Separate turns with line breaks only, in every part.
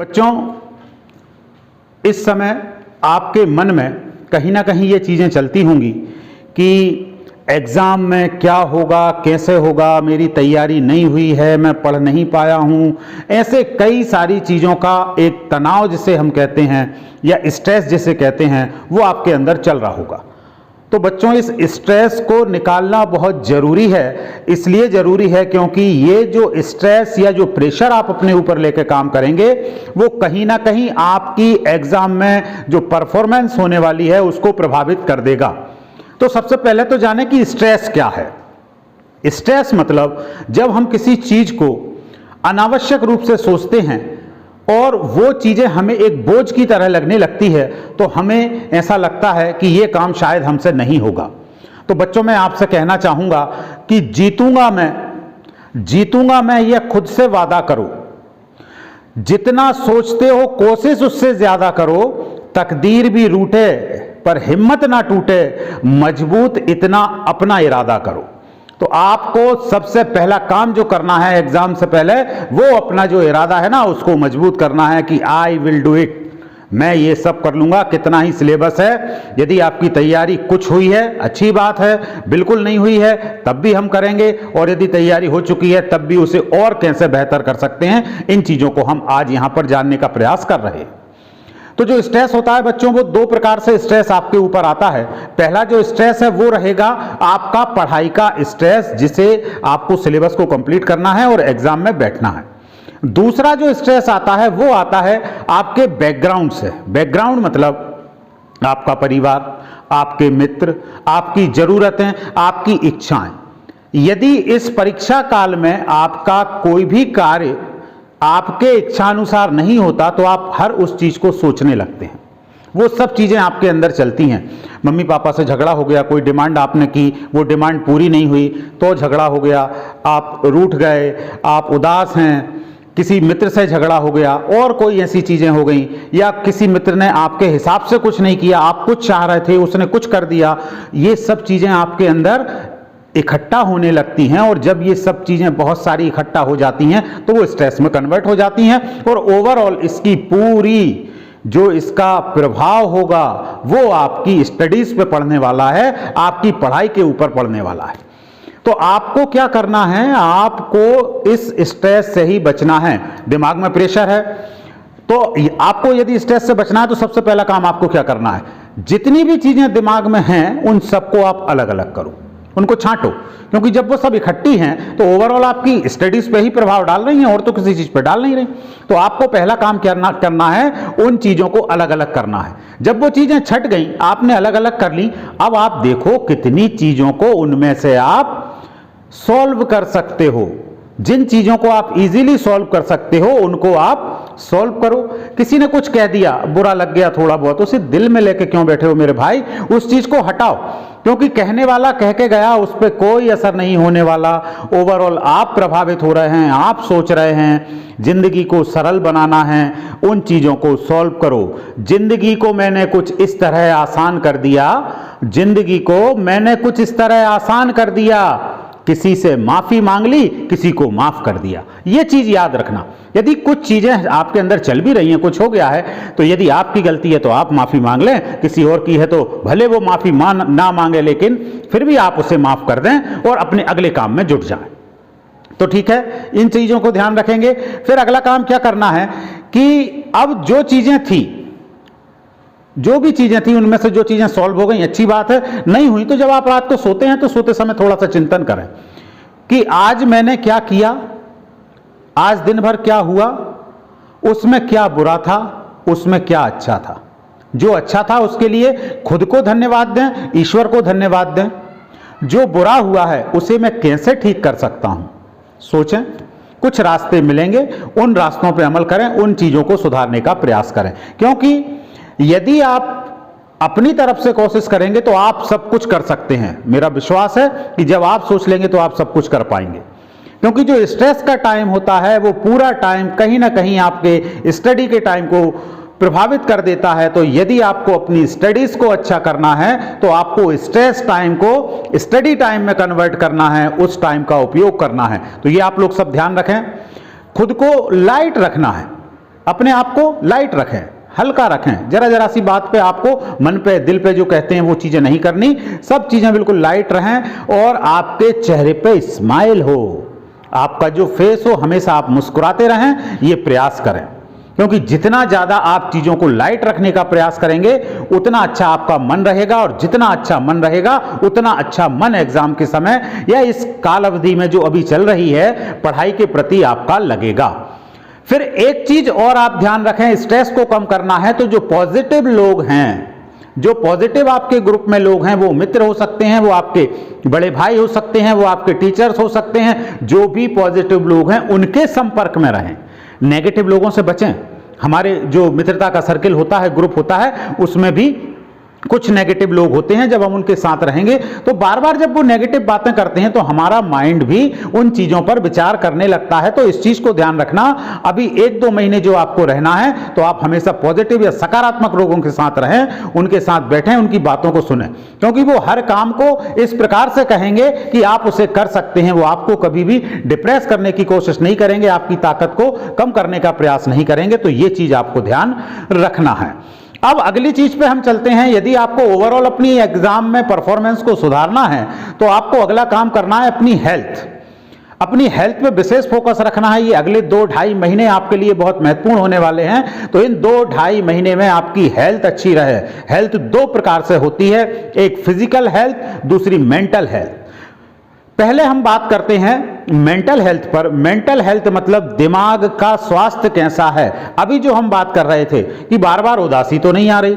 बच्चों, इस समय आपके मन में कहीं ना कहीं ये चीज़ें चलती होंगी कि एग्ज़ाम में क्या होगा, कैसे होगा, मेरी तैयारी नहीं हुई है, मैं पढ़ नहीं पाया हूँ। ऐसे कई सारी चीज़ों का एक तनाव जिसे हम कहते हैं या स्ट्रेस जिसे कहते हैं वो आपके अंदर चल रहा होगा। तो बच्चों, इस स्ट्रेस को निकालना बहुत ज़रूरी है। इसलिए ज़रूरी है क्योंकि ये जो स्ट्रेस या जो प्रेशर आप अपने ऊपर लेकर काम करेंगे वो कहीं ना कहीं आपकी एग्ज़ाम में जो परफॉर्मेंस होने वाली है उसको प्रभावित कर देगा। तो सबसे पहले तो जाने कि स्ट्रेस क्या है। स्ट्रेस मतलब जब हम किसी चीज़ को अनावश्यक रूप से सोचते हैं और वो चीज़ें हमें एक बोझ की तरह लगने लगती है तो हमें ऐसा लगता है कि ये काम शायद हमसे नहीं होगा। तो बच्चों, मैं आपसे कहना चाहूँगा कि जीतूंगा मैं यह खुद से वादा करो। जितना सोचते हो कोशिश उससे ज़्यादा करो। तकदीर भी रूठे पर हिम्मत ना टूटे, मजबूत इतना अपना इरादा करो। तो आपको सबसे पहला काम जो करना है एग्जाम से पहले वो अपना जो इरादा है ना उसको मजबूत करना है कि आई विल डू इट, मैं ये सब कर लूँगा। कितना ही सिलेबस है, यदि आपकी तैयारी कुछ हुई है अच्छी बात है, बिल्कुल नहीं हुई है तब भी हम करेंगे, और यदि तैयारी हो चुकी है तब भी उसे और कैसे बेहतर कर सकते हैं, इन चीज़ों को हम आज यहाँ पर जानने का प्रयास कर रहे हैं। तो जो स्ट्रेस होता है बच्चों, वो दो प्रकार से स्ट्रेस आपके ऊपर आता है। पहला जो स्ट्रेस है वो रहेगा आपका पढ़ाई का स्ट्रेस, जिसे आपको सिलेबस को कंप्लीट करना है और एग्जाम में बैठना है। दूसरा जो स्ट्रेस आता है वो आता है आपके बैकग्राउंड से। बैकग्राउंड मतलब आपका परिवार, आपके मित्र, आपकी जरूरतें, आपकी इच्छाएं। यदि इस परीक्षा काल में आपका कोई भी कार्य आपके इच्छानुसार नहीं होता तो आप हर उस चीज को सोचने लगते हैं। वो सब चीजें आपके अंदर चलती हैं। मम्मी पापा से झगड़ा हो गया, कोई डिमांड आपने की, वो डिमांड पूरी नहीं हुई तो झगड़ा हो गया, आप रूठ गए, आप उदास हैं, किसी मित्र से झगड़ा हो गया और कोई ऐसी चीजें हो गई, या किसी मित्र ने आपके हिसाब से कुछ नहीं किया, आप कुछ चाह रहे थे उसने कुछ कर दिया। ये सब चीजें आपके अंदर इकट्ठा होने लगती हैं, और जब ये सब चीज़ें बहुत सारी इकट्ठा हो जाती हैं तो वो स्ट्रेस में कन्वर्ट हो जाती हैं, और ओवरऑल इसकी पूरी जो इसका प्रभाव होगा वो आपकी स्टडीज़ पे पड़ने वाला है, आपकी पढ़ाई के ऊपर पड़ने वाला है। तो आपको क्या करना है, आपको इस स्ट्रेस से ही बचना है। दिमाग में प्रेशर है तो आपको यदि स्ट्रेस से बचना है तो सबसे पहला काम आपको क्या करना है, जितनी भी चीज़ें दिमाग में हैं उन सबको आप अलग अलग करो, उनको छांटो, क्योंकि जब वो सब इकट्ठी हैं तो ओवरऑल आपकी स्टडीज पे ही प्रभाव डाल रही हैं और तो किसी चीज पे डाल नहीं रही। तो आपको पहला काम करना है, उन चीजों को अलग अलग करना है। जब वो चीजें छट गई, आपने अलग अलग कर ली, अब आप देखो कितनी चीजों को उनमें से आप सॉल्व कर सकते हो। जिन चीजों को आप इजीली सॉल्व कर सकते हो उनको आप सॉल्व करो। किसी ने कुछ कह दिया, बुरा लग गया थोड़ा बहुत, उसे दिल में लेके क्यों बैठे हो मेरे भाई, उस चीज को हटाओ, क्योंकि कहने वाला कह के गया, उस पर कोई असर नहीं होने वाला। ओवरऑल आप प्रभावित हो रहे हैं, आप सोच रहे हैं जिंदगी को सरल बनाना है, उन चीजों को सॉल्व करो। जिंदगी को मैंने कुछ इस तरह आसान कर दिया, जिंदगी को मैंने कुछ इस तरह आसान कर दिया, किसी से माफी मांग ली, किसी को माफ कर दिया। यह चीज याद रखना। यदि कुछ चीजें आपके अंदर चल भी रही हैं, कुछ हो गया है, तो यदि आपकी गलती है तो आप माफी मांग लें, किसी और की है तो भले वो माफी ना मांगे, लेकिन फिर भी आप उसे माफ कर दें और अपने अगले काम में जुट जाएं। तो ठीक है, इन चीजों को ध्यान रखेंगे। फिर अगला काम क्या करना है कि अब जो चीजें थी, जो भी चीजें थी उनमें से जो चीजें सॉल्व हो गई अच्छी बात है, नहीं हुई तो जब आप रात को सोते हैं तो सोते समय थोड़ा सा चिंतन करें कि आज मैंने क्या किया, आज दिन भर क्या हुआ, उसमें क्या बुरा था, उसमें क्या अच्छा था। जो अच्छा था उसके लिए खुद को धन्यवाद दें, ईश्वर को धन्यवाद दें। जो बुरा हुआ है उसे मैं कैसे ठीक कर सकता हूं, सोचें। कुछ रास्ते मिलेंगे, उन रास्तों पर अमल करें, उन चीजों को सुधारने का प्रयास करें, क्योंकि यदि आप अपनी तरफ से कोशिश करेंगे तो आप सब कुछ कर सकते हैं। मेरा विश्वास है कि जब आप सोच लेंगे तो आप सब कुछ कर पाएंगे, क्योंकि जो स्ट्रेस का टाइम होता है वो पूरा टाइम कहीं ना कहीं आपके स्टडी के टाइम को प्रभावित कर देता है। तो यदि आपको अपनी स्टडीज को अच्छा करना है तो आपको स्ट्रेस टाइम को स्टडी टाइम में कन्वर्ट करना है, उस टाइम का उपयोग करना है। तो ये आप लोग सब ध्यान रखें। खुद को लाइट रखना है, अपने आप को लाइट रखें, हल्का रखें, जरा जरा सी बात पे आपको मन पे दिल पे जो कहते हैं वो चीजें नहीं करनी, सब चीजें बिल्कुल लाइट रहें और आपके चेहरे पे स्माइल हो, आपका जो फेस हो हमेशा आप मुस्कुराते रहें, ये प्रयास करें। क्योंकि जितना ज्यादा आप चीजों को लाइट रखने का प्रयास करेंगे उतना अच्छा आपका मन रहेगा, और जितना अच्छा मन रहेगा उतना अच्छा मन एग्जाम के समय या इस काल अवधि में जो अभी चल रही है पढ़ाई के प्रति आपका लगेगा। फिर एक चीज और आप ध्यान रखें, स्ट्रेस को कम करना है तो जो पॉजिटिव लोग हैं, जो पॉजिटिव आपके ग्रुप में लोग हैं, वो मित्र हो सकते हैं, वो आपके बड़े भाई हो सकते हैं, वो आपके टीचर्स हो सकते हैं, जो भी पॉजिटिव लोग हैं उनके संपर्क में रहें, नेगेटिव लोगों से बचें। हमारे जो मित्रता का सर्किल होता है, ग्रुप होता है, उसमें भी कुछ नेगेटिव लोग होते हैं, जब हम उनके साथ रहेंगे तो बार बार जब वो नेगेटिव बातें करते हैं तो हमारा माइंड भी उन चीजों पर विचार करने लगता है। तो इस चीज को ध्यान रखना, अभी 1-2 महीने जो आपको रहना है तो आप हमेशा पॉजिटिव या सकारात्मक लोगों के साथ रहें, उनके साथ बैठें, उनकी बातों को सुनें, क्योंकि वो हर काम को इस प्रकार से कहेंगे कि आप उसे कर सकते हैं। वो आपको कभी भी डिप्रेस करने की कोशिश नहीं करेंगे, आपकी ताकत को कम करने का प्रयास नहीं करेंगे। तो ये चीज आपको ध्यान रखना है। अब अगली चीज पे हम चलते हैं। यदि आपको ओवरऑल अपनी एग्जाम में परफॉर्मेंस को सुधारना है तो आपको अगला काम करना है अपनी हेल्थ, अपनी हेल्थ पे विशेष फोकस रखना है। ये अगले 2-2.5 महीने आपके लिए बहुत महत्वपूर्ण होने वाले हैं। तो इन 2-2.5 महीने में आपकी हेल्थ अच्छी रहे। हेल्थ 2 प्रकार से होती है, एक फिजिकल हेल्थ, दूसरी मेंटल हेल्थ। पहले हम बात करते हैं मेंटल हेल्थ पर। मेंटल हेल्थ मतलब दिमाग का स्वास्थ्य कैसा है। अभी जो हम बात कर रहे थे कि बार बार उदासी तो नहीं आ रही,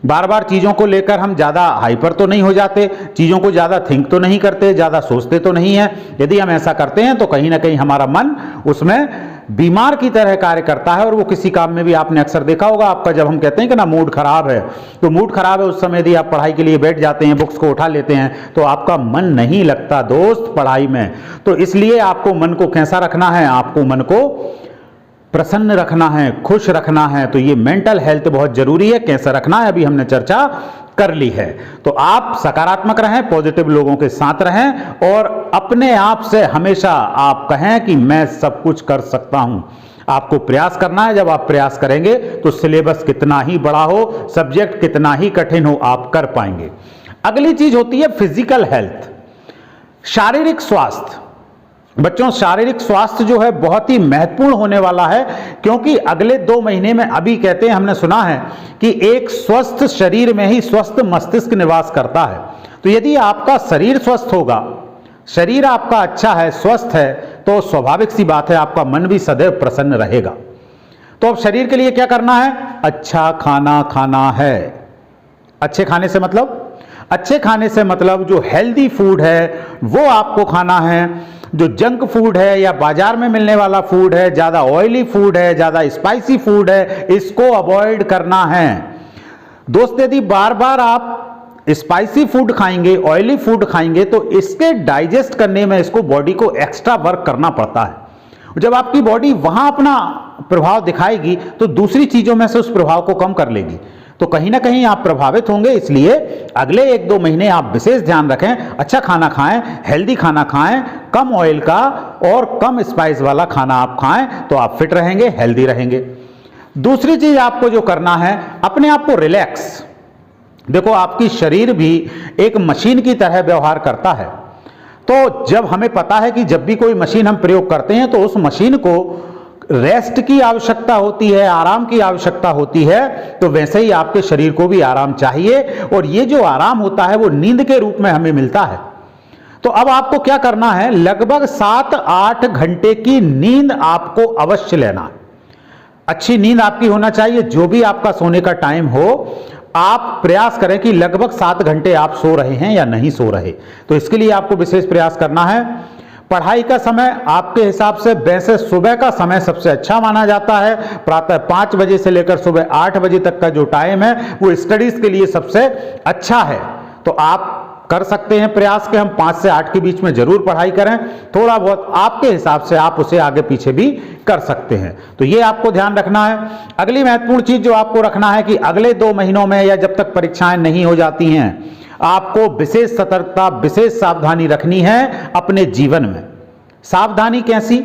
बार बार चीज़ों को लेकर हम ज़्यादा हाइपर तो नहीं हो जाते, चीज़ों को ज़्यादा थिंक तो नहीं करते, ज़्यादा सोचते तो नहीं है। यदि हम ऐसा करते हैं तो कहीं ना कहीं हमारा मन उसमें बीमार की तरह कार्य करता है। और वो किसी काम में भी आपने अक्सर देखा होगा, आपका जब हम कहते हैं कि ना मूड खराब है, तो मूड खराब है उस समय यदि आप पढ़ाई के लिए बैठ जाते हैं, बुक्स को उठा लेते हैं, तो आपका मन नहीं लगता दोस्त पढ़ाई में। तो इसलिए आपको मन को कैसा रखना है, आपको मन को प्रसन्न रखना है, खुश रखना है। तो ये मेंटल हेल्थ बहुत जरूरी है। कैसे रखना है अभी हमने चर्चा कर ली है। तो आप सकारात्मक रहें, पॉजिटिव लोगों के साथ रहें और अपने आप से हमेशा आप कहें कि मैं सब कुछ कर सकता हूं। आपको प्रयास करना है। जब आप प्रयास करेंगे तो सिलेबस कितना ही बड़ा हो, सब्जेक्ट कितना ही कठिन हो, आप कर पाएंगे। अगली चीज होती है फिजिकल हेल्थ, शारीरिक स्वास्थ्य। बच्चों, शारीरिक स्वास्थ्य जो है बहुत ही महत्वपूर्ण होने वाला है, क्योंकि अगले 2 महीने में, अभी कहते हैं, हमने सुना है कि एक स्वस्थ शरीर में ही स्वस्थ मस्तिष्क निवास करता है। तो यदि आपका शरीर स्वस्थ होगा, शरीर आपका अच्छा है, स्वस्थ है, तो स्वाभाविक सी बात है आपका मन भी सदैव प्रसन्न रहेगा। तो अब शरीर के लिए क्या करना है? अच्छा खाना खाना है। अच्छे खाने से मतलब, अच्छे खाने से मतलब जो हेल्दी फूड है वो आपको खाना है। जो जंक फूड है या बाजार में मिलने वाला फूड है, ज्यादा ऑयली फूड है, ज्यादा स्पाइसी फूड है, इसको अवॉइड करना है। दोस्त, यदि बार बार आप स्पाइसी फूड खाएंगे, ऑयली फूड खाएंगे, तो इसके डाइजेस्ट करने में इसको बॉडी को एक्स्ट्रा वर्क करना पड़ता है। जब आपकी बॉडी वहां अपना प्रभाव दिखाएगी तो दूसरी चीजों में से उस प्रभाव को कम कर लेगी, तो कहीं ना कहीं आप प्रभावित होंगे। इसलिए अगले 1-2 महीने आप विशेष ध्यान रखें, अच्छा खाना खाएं, हेल्दी खाना खाएं, कम ऑयल का और कम स्पाइस वाला खाना आप खाएं, तो आप फिट रहेंगे, हेल्दी रहेंगे। दूसरी चीज आपको जो करना है, अपने आप को रिलैक्स। देखो, आपकी शरीर भी एक मशीन की तरह व्यवहार करता है। तो जब हमें पता है कि जब भी कोई मशीन हम प्रयोग करते हैं तो उस मशीन को रेस्ट की आवश्यकता होती है, आराम की आवश्यकता होती है, तो वैसे ही आपके शरीर को भी आराम चाहिए। और ये जो आराम होता है वो नींद के रूप में हमें मिलता है। तो अब आपको क्या करना है? लगभग 7-8 घंटे की नींद आपको अवश्य लेना है। अच्छी नींद आपकी होना चाहिए। जो भी आपका सोने का टाइम हो, आप प्रयास करें कि लगभग 7 घंटे आप सो रहे हैं या नहीं सो रहे। तो इसके लिए आपको विशेष प्रयास करना है। पढ़ाई का समय आपके हिसाब से वैसे सुबह का समय सबसे अच्छा माना जाता है। प्रातः 5 बजे से लेकर सुबह 8 बजे तक का जो टाइम है वो स्टडीज के लिए सबसे अच्छा है। तो आप कर सकते हैं प्रयास कि हम 5 से 8 के बीच में जरूर पढ़ाई करें। थोड़ा बहुत आपके हिसाब से आप उसे आगे पीछे भी कर सकते हैं। तो ये आपको ध्यान रखना है। अगली महत्वपूर्ण चीज जो आपको रखना है कि अगले 2 महीनों में या जब तक परीक्षाएं नहीं हो जाती हैं, आपको विशेष सतर्कता, विशेष सावधानी रखनी है अपने जीवन में। सावधानी कैसी?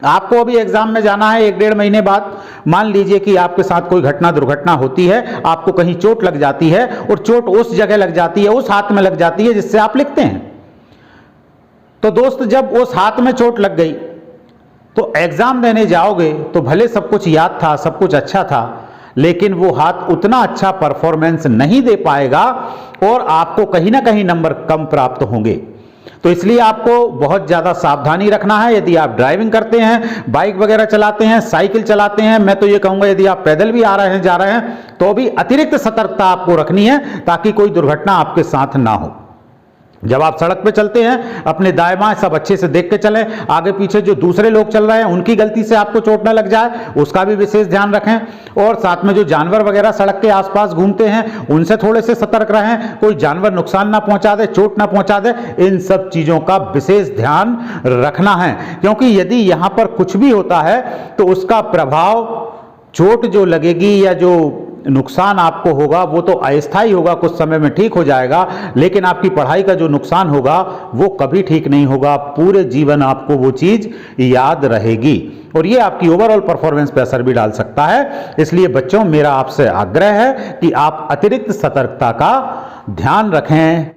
आपको अभी एग्जाम में जाना है 1-1.5 महीने बाद, मान लीजिए कि आपके साथ कोई घटना दुर्घटना होती है, आपको कहीं चोट लग जाती है और चोट उस जगह लग जाती है, उस हाथ में लग जाती है जिससे आप लिखते हैं। तो दोस्त, जब उस हाथ में चोट लग गई तो एग्जाम देने जाओगे तो भले सब कुछ याद था, सब कुछ अच्छा था, लेकिन वो हाथ उतना अच्छा परफॉर्मेंस नहीं दे पाएगा और आपको कहीं ना कहीं नंबर कम प्राप्त होंगे। तो इसलिए आपको बहुत ज़्यादा सावधानी रखना है। यदि आप ड्राइविंग करते हैं, बाइक वगैरह चलाते हैं, साइकिल चलाते हैं, मैं तो ये कहूँगा यदि आप पैदल भी आ रहे हैं, जा रहे हैं, तो भी अतिरिक्त सतर्कता आपको रखनी है ताकि कोई दुर्घटना आपके साथ ना हो। जब आप सड़क पे चलते हैं, अपने दाएं बाएं सब अच्छे से देख के चलें, आगे पीछे जो दूसरे लोग चल रहे हैं उनकी गलती से आपको चोट ना लग जाए उसका भी विशेष ध्यान रखें। और साथ में जो जानवर वगैरह सड़क के आसपास घूमते हैं उनसे थोड़े से सतर्क रहें, कोई जानवर नुकसान ना पहुंचा दे, चोट ना पहुंचा दे, इन सब चीजों का विशेष ध्यान रखना है। क्योंकि यदि यहां पर कुछ भी होता है तो उसका प्रभाव, चोट जो लगेगी या जो नुकसान आपको होगा वो तो अस्थायी होगा, कुछ समय में ठीक हो जाएगा, लेकिन आपकी पढ़ाई का जो नुकसान होगा वो कभी ठीक नहीं होगा, पूरे जीवन आपको वो चीज याद रहेगी और ये आपकी ओवरऑल परफॉर्मेंस पे असर भी डाल सकता है। इसलिए बच्चों, मेरा आपसे आग्रह है कि आप अतिरिक्त सतर्कता का ध्यान रखें।